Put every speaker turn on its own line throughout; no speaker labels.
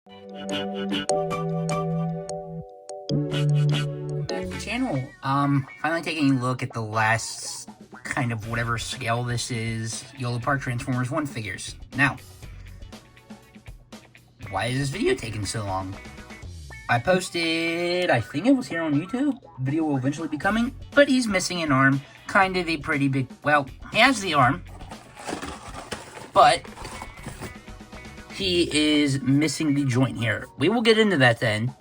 Back to the channel. Finally taking a look at the last kind of whatever scale this is, Yolopark Transformers 1 figures. Now, why is this video taking so long? I posted, I think it was here on YouTube, video will eventually be coming, but he's missing an arm, kind of a pretty big, well, he has the arm, but he is missing the joint here. We will get into that then,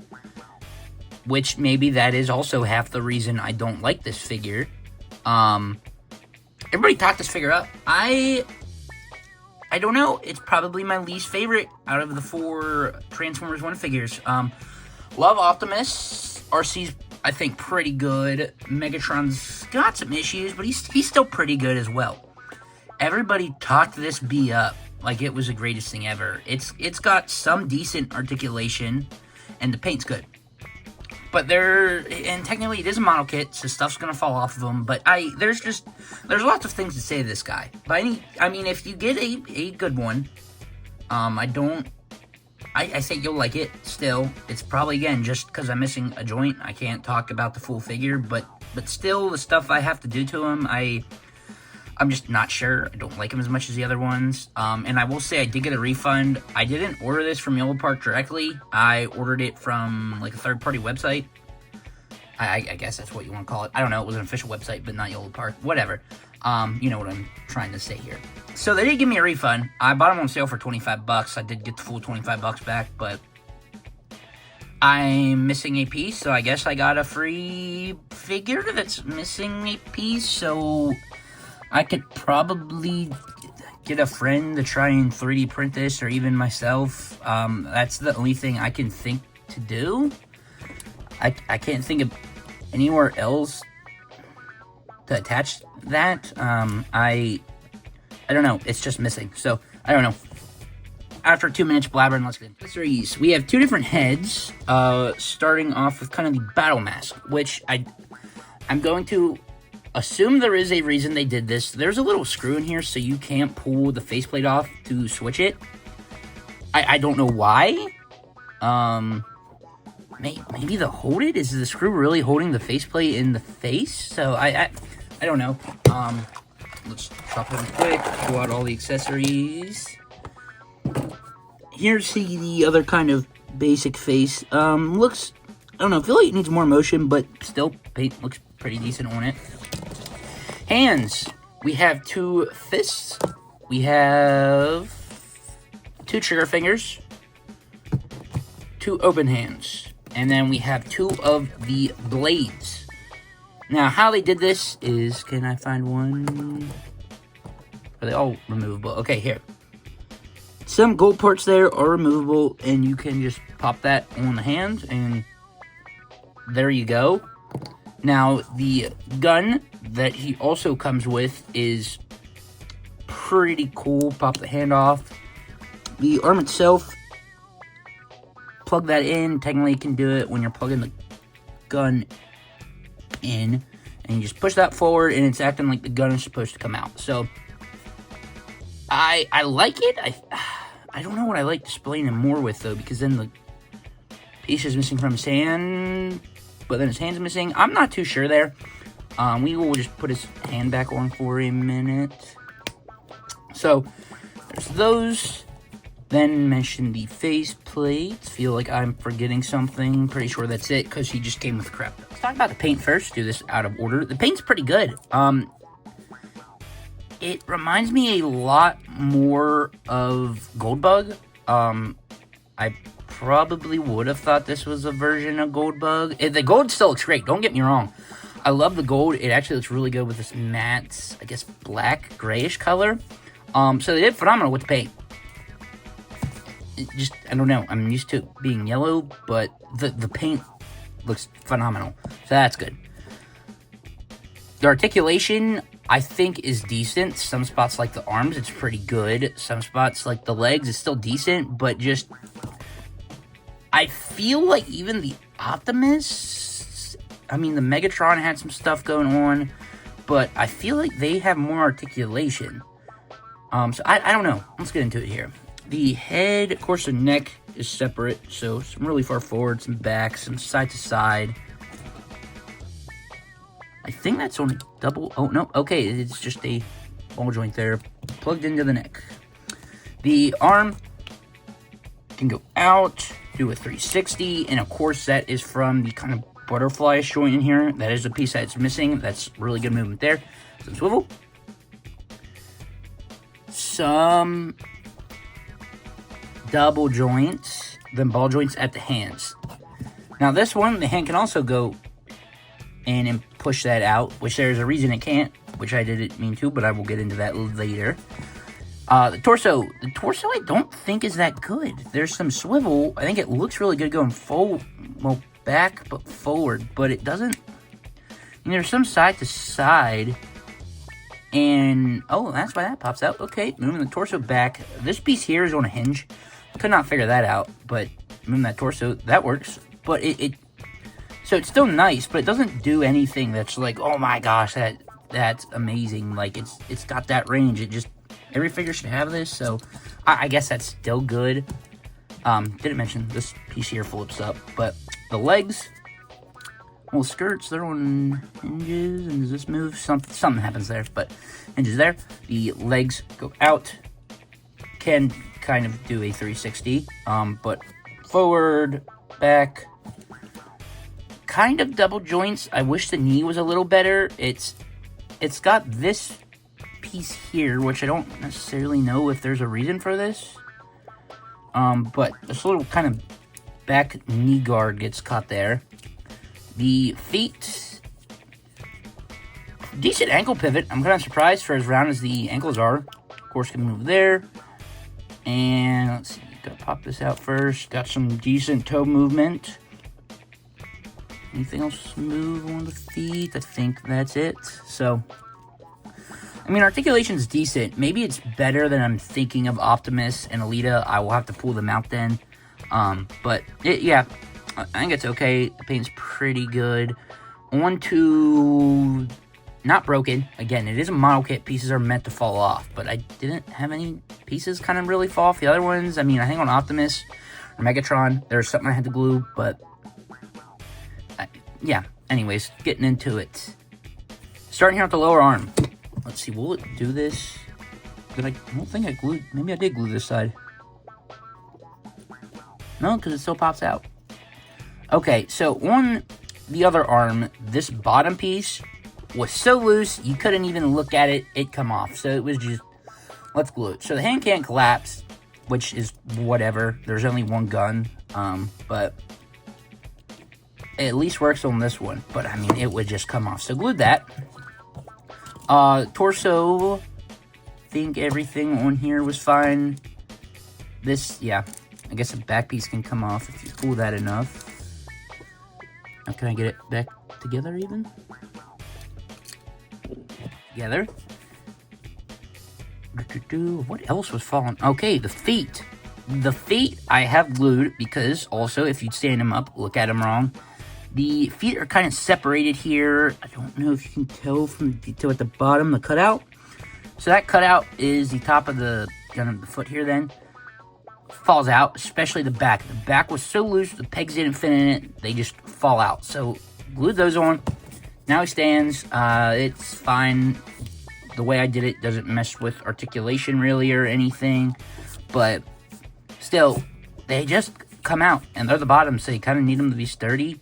which maybe that is also half the reason I don't like this figure. Everybody talked this figure up. I don't know, it's probably my least favorite out of the 4 Transformers 1 figures. Love Optimus. RC's, I think, pretty good. Megatron's got some issues, but he's still pretty good as well. Everybody talked this bee up like it was the greatest thing ever. It's got some decent articulation, and the paint's good. But and technically it is a model kit, so stuff's gonna fall off of them. But there's lots of things to say to this guy. But I mean, if you get a good one, I think you'll like it still. It's probably, again, just because I'm missing a joint. I can't talk about the full figure, but still, the stuff I have to do to him, I'm just not sure. I don't like him as much as the other ones. And I will say I did get a refund. I didn't order this from Yolopark directly. I ordered it from, like, a third-party website. I guess that's what you want to call it. I don't know. It was an official website, but not Yolopark. Whatever. You know what I'm trying to say here. So they did give me a refund. I bought them on sale for 25 bucks. I did get the full 25 bucks back, but I'm missing a piece, so I guess I got a free figure that's missing a piece, so I could probably get a friend to try and 3D print this, or even myself. That's the only thing I can think to do. I can't think of anywhere else to attach that. I don't know. It's just missing. So, I don't know. After 2 minutes blabbering, let's get into accessories. We have 2 different heads, starting off with kind of the battle mask, which I'm going to assume there is a reason they did this. There's a little screw in here, so you can't pull the faceplate off to switch it. I don't know why. Maybe to hold it? Is the screw really holding the faceplate in the face? So, I don't know. Let's chop them quick, pull out all the accessories. Here's the other kind of basic face. Looks, I don't know, I feel like it needs more motion, but still, paint looks pretty decent on it. Hands. We have 2 fists. We have 2 trigger fingers. 2 open hands. And then we have 2 of the blades. Now, how they did this is, can I find one? Are they all removable? Okay, here. Some gold parts there are removable, and you can just pop that on the hand, and there you go. Now, the gun that he also comes with is pretty cool. Pop the hand off. The arm itself, plug that in. Technically, you can do it when you're plugging the gun in, and you just push that forward, and it's acting like the gun is supposed to come out. So I like it. I don't know what I like displaying him more with, though, because then the piece is missing from his hand, but then his hand's missing. I'm not too sure there. We will just put his hand back on for a minute. So there's those. Then mention the face plates. Feel like I'm forgetting something. Pretty sure that's it, because he just came with crap. Let's talk about the paint first. Do this out of order. The paint's pretty good. It reminds me a lot more of Goldbug. I probably would have thought this was a version of Goldbug. The gold still looks great. Don't get me wrong. I love the gold. It actually looks really good with this matte, I guess, black, grayish color. So they did phenomenal with the paint. I don't know, I'm used to it being yellow, but the paint looks phenomenal, so that's good. The articulation, I think, is decent. Some spots, like the arms, it's pretty good. Some spots, like the legs, it's still decent, but just, I feel like even the Optimus, I mean, the Megatron had some stuff going on, but I feel like they have more articulation. So I don't know. Let's get into it here. The head, of course, the neck is separate, so some really far forward, some back, some side to side. I think that's only double. Oh, no. Okay, it's just a ball joint there plugged into the neck. The arm can go out, do a 360, and of course that is from the kind of butterfly joint in here. That is a piece that's missing. That's really good movement there. Some swivel. Some double joints, then ball joints at the hands. Now this one, the hand can also go in and push that out, which there's a reason it can't, which I didn't mean to, but I will get into that later. The torso I don't think is that good. There's some swivel. I think it looks really good going forward, well, back, but forward, but it doesn't. And there's some side to side, and oh, that's why that pops out. Okay, moving the torso back. This piece here is on a hinge. Could not figure that out, but moving that torso, that works. But so it's still nice, but it doesn't do anything that's like, oh my gosh, that's amazing. Like it's got that range. It just, every figure should have this, so I guess that's still good. Didn't mention this piece here flips up, but the legs, well, skirts, they're on hinges, and does this move? Something happens there, but hinges there. The legs go out, can kind of do a 360, but forward, back, kind of double joints. I wish the knee was a little better. It's got this piece here, which I don't necessarily know if there's a reason for this. But this little kind of back knee guard gets caught there. The feet, decent ankle pivot. I'm kind of surprised for as round as the ankles are. Of course, can move there. And let's see, gotta pop this out first. Got some decent toe movement. Anything else move on the feet? I think that's it. So, I mean, articulation's decent. Maybe it's better than I'm thinking of Optimus and Alita. I will have to pull them out then. But, yeah, I think it's okay. The paint's pretty good. On to, not broken. Again, it is a model kit. Pieces are meant to fall off. But I didn't have any pieces kind of really fall off. The other ones, I mean, I think on Optimus or Megatron, there's something I had to glue. But, yeah, anyways, getting into it. Starting here at the lower arm. Let's see, will it do this? I don't think I glued, maybe I did glue this side. No, because it still pops out. Okay, so on the other arm, this bottom piece was so loose, you couldn't even look at it, it'd come off. So it was just, let's glue it. So the hand can't collapse, which is whatever. There's only one gun, but it at least works on this one. But, I mean, it would just come off. So glued that. Torso, I think everything on here was fine. This, yeah, I guess the back piece can come off if you pull that enough. Now, can I get it back together even? Together. What else was falling? Okay, the feet. The feet I have glued because also, if you stand them up, look at them wrong. The feet are kind of separated here. I don't know if you can tell from the detail at the bottom, the cutout. So that cutout is the top of the foot here then. Falls out, especially the back. The back was so loose, the pegs didn't fit in it. They just fall out. So glued those on. Now he stands. It's fine. The way I did it doesn't mess with articulation really or anything. But still, they just come out. And they're the bottom, so you kind of need them to be sturdy.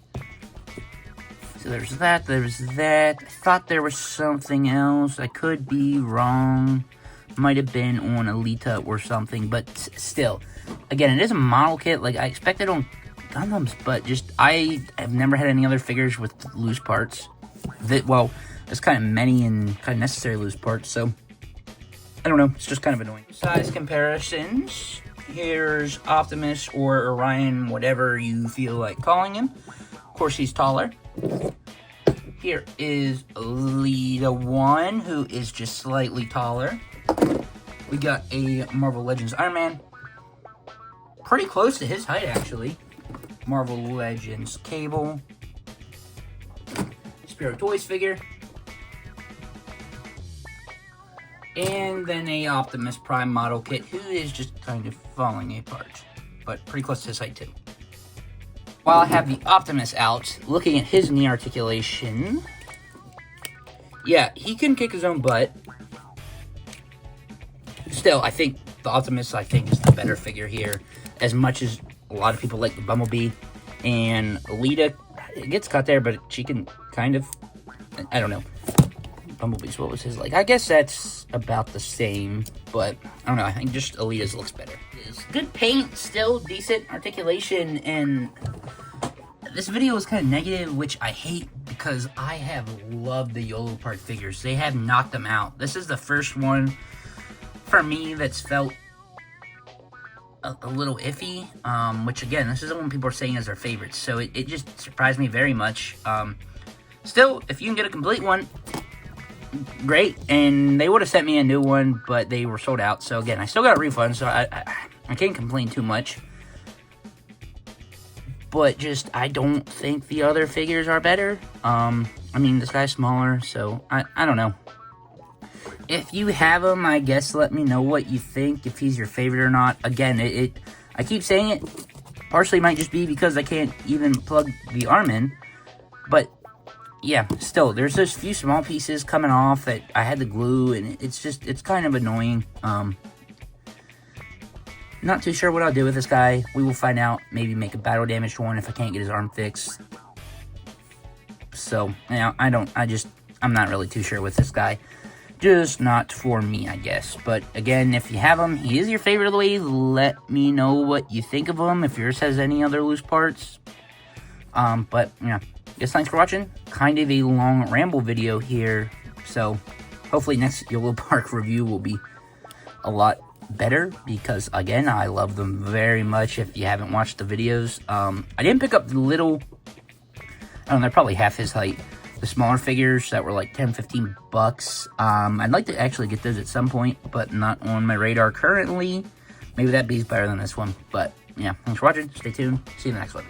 So there's that, there's that. I thought there was something else. I could be wrong. Might have been on Alita or something, but still. Again, it is a model kit. Like, I expected on Gundams, but just, I have never had any other figures with loose parts. Well, there's kind of many and kind of necessary loose parts, so I don't know. It's just kind of annoying. Size comparisons. Here's Optimus or Orion, whatever you feel like calling him. Of course, he's taller. Here is Alita 1, who is just slightly taller. We got a Marvel Legends Iron Man. Pretty close to his height, actually. Marvel Legends Cable. Spiro Toys figure. And then a Optimus Prime model kit, who is just kind of falling apart, but pretty close to his height too. While I have the Optimus out, looking at his knee articulation, yeah, he can kick his own butt. Still, I think the Optimus, is the better figure here, as much as a lot of people like the Bumblebee. And Alita, it gets cut there, but she can kind of, I don't know. Bumblebee's, what was his like? I guess that's about the same, but I don't know. I think just Alita's looks better. Good paint, still decent articulation, and this video was kind of negative, which I hate because I have loved the yolopark figures. They have knocked them out. This is the first one for me that's felt a little iffy, which again, this is the one people are saying is their favorites, so it just surprised me very much. Still, if you can get a complete one, great, and they would have sent me a new one, but they were sold out, so again, I still got a refund, so I can't complain too much, but just, I don't think the other figures are better. I mean, this guy's smaller, so I don't know. If you have him, I guess let me know what you think, if he's your favorite or not. Again, I keep saying it, partially might just be because I can't even plug the arm in, but yeah, still, there's those few small pieces coming off that I had to glue, and it's kind of annoying. Not too sure what I'll do with this guy. We will find out. Maybe make a battle damaged one if I can't get his arm fixed. So, you know, I'm not really too sure with this guy. Just not for me, I guess. But again, if you have him, he is your favorite of the way. Let me know what you think of him. If yours has any other loose parts. But yeah, guess thanks for watching. Kind of a long ramble video here. So hopefully next yolopark review will be a lot better, because again, I love them very much. If you haven't watched the videos, I didn't pick up the little, I don't know, they're probably half his height, the smaller figures that were like 10-15 bucks. I'd like to actually get those at some point, but not on my radar currently. Maybe that bee's better than this one, but yeah, thanks for watching. Stay tuned. See you in the next one.